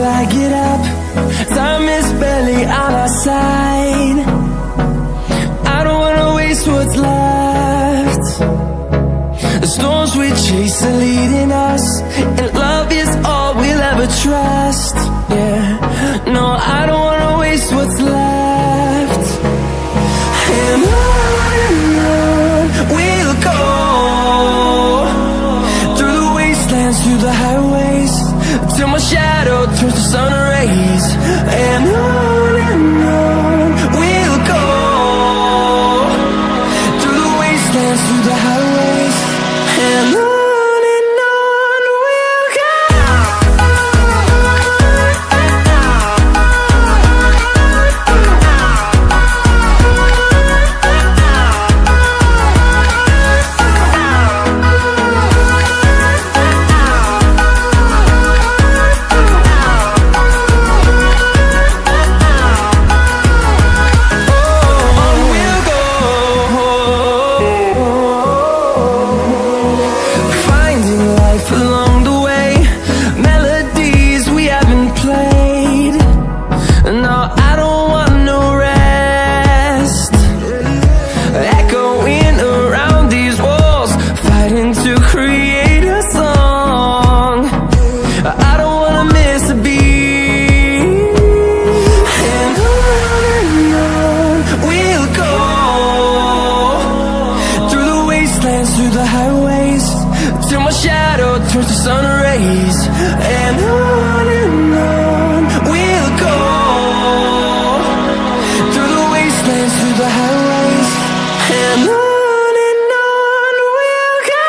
till I get up. Time is barely on our side. I don't wanna waste what's left. The storms we chase are leading us, and love is all we'll ever trust. Yeah, no, I don't wanna waste what's left. And on we'll go, through the wastelands, through the highways, till my shadow turns to sun rays. And on we'll go, through the wastelands, through the highways, and on we'll go. Through the highways, till my shadow turns to sun rays. And on we'll go, through the wastelands, through the highways, and on we'll go.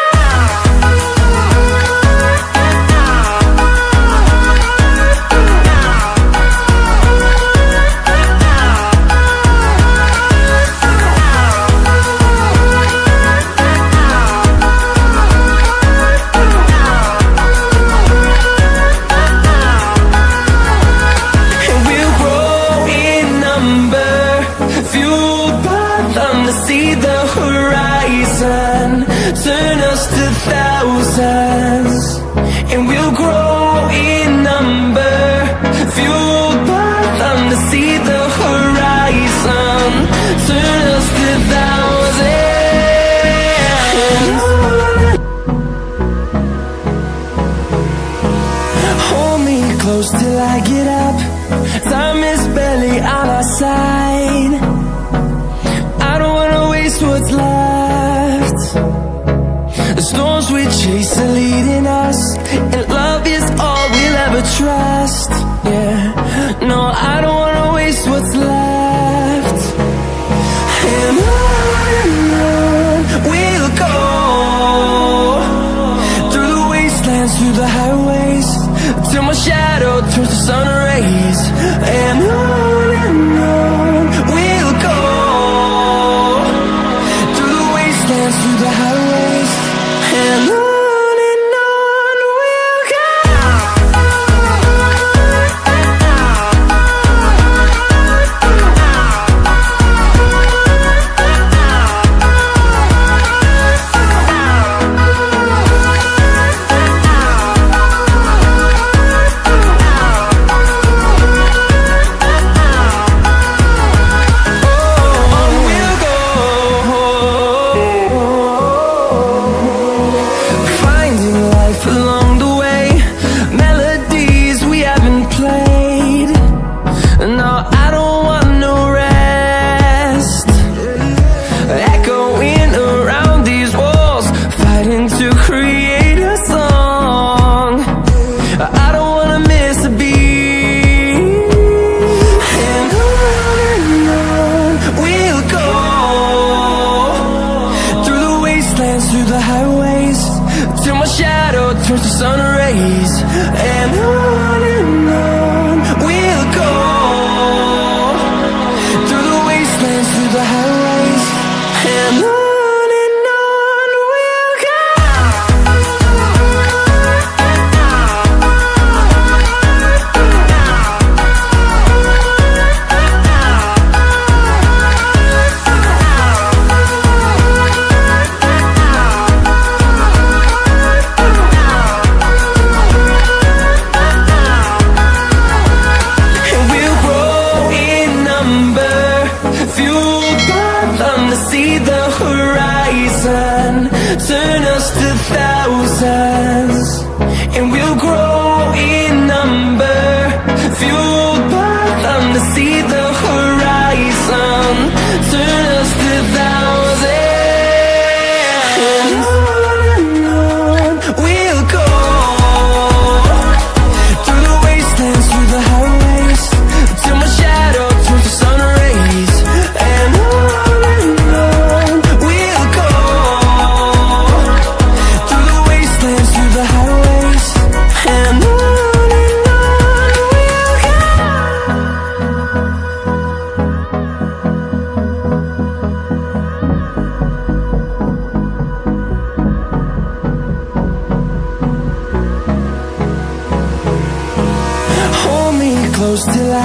See the horizon, turn us to thousands, and we'll grow in number, fueled by them to see the horizon, turn us to thousands. Hold me close till I get up. Time is barely on our side. What's left? The storms we chase are leading us, and love is all we'll ever trust. Yeah, no, I don't wanna waste what's left. And on we'll go, through the wastelands, through the highways, till my shadow turns to sun rays. And on we'll go, through the highways, and on we'll go.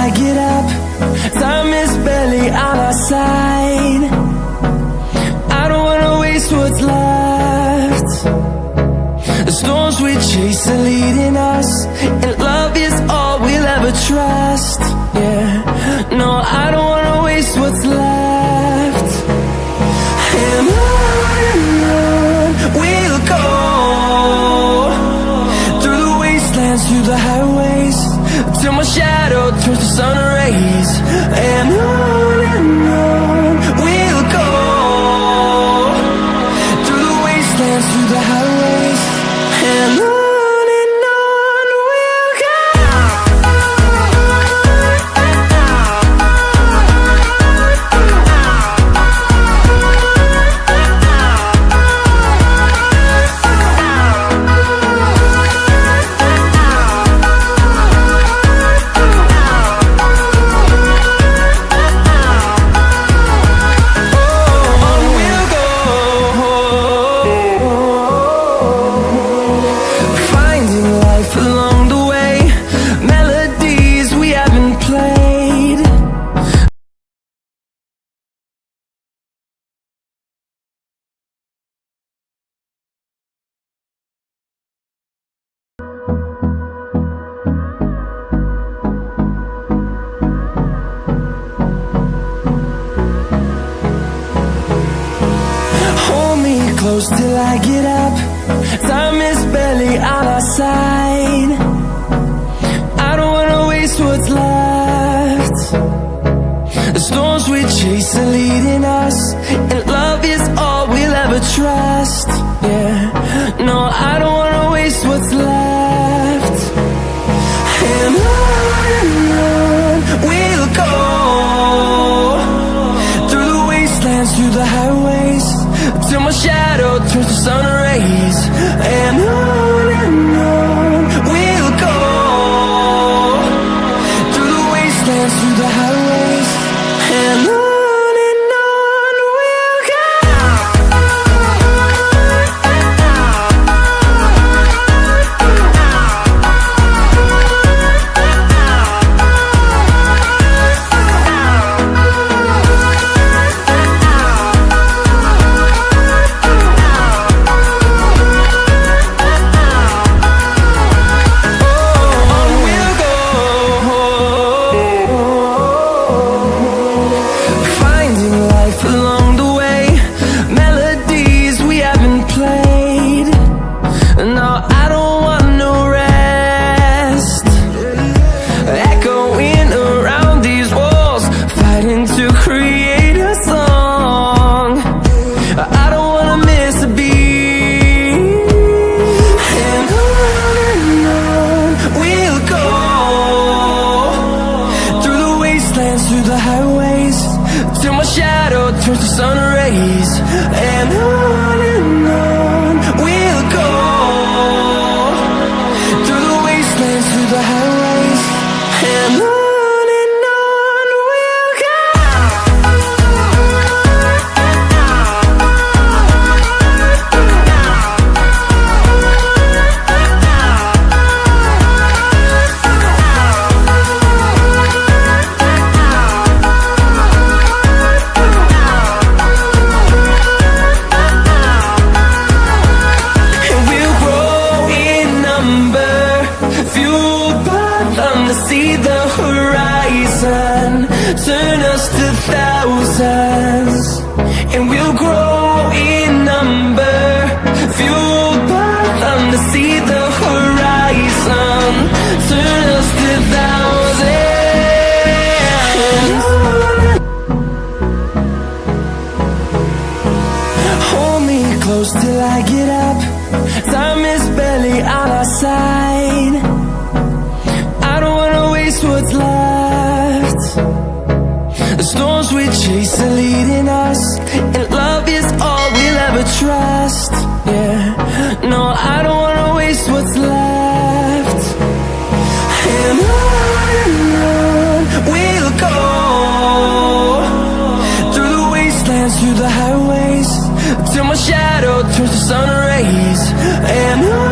I get up. Time is barely on our side. I don't wanna waste what's left. The storms we chase are leading us, and love is all we'll ever trust. Yeah, no, I don't wanna waste what's left. And on we'll go, through the wastelands, through the highways, till my shadow turns to sun rays. And on we'll go, through the wastelands, through the highways, and on we'll go. Close till I get up. Time is barely on our side. I don't wanna waste what's left. The storms we chase are leading us, and love is all we'll ever trust. Yeah, no, I don't wanna waste what's left. And on we'll go, through the wastelands, through the highways, till my shadow turns to sun rays. And on we'll go, through the wastelands, through the highways, and on we'll go. Through the highways, till my shadow turns to sun rays. And on we'll go, through the wastelands, through the highways, and on we'll go. See the horizon, turn us to thousands, and we'll grow in number, fueled by them. To see the horizon, turn us to thousands. Hold me close till I get up. Time is barely on our side. What's left? The storms we chase are leading us, and love is all we'll ever trust. Yeah, no, I don't wanna waste what's left. And on we'll go, through the wastelands, through the highways, till my shadow turns to sun rays. And on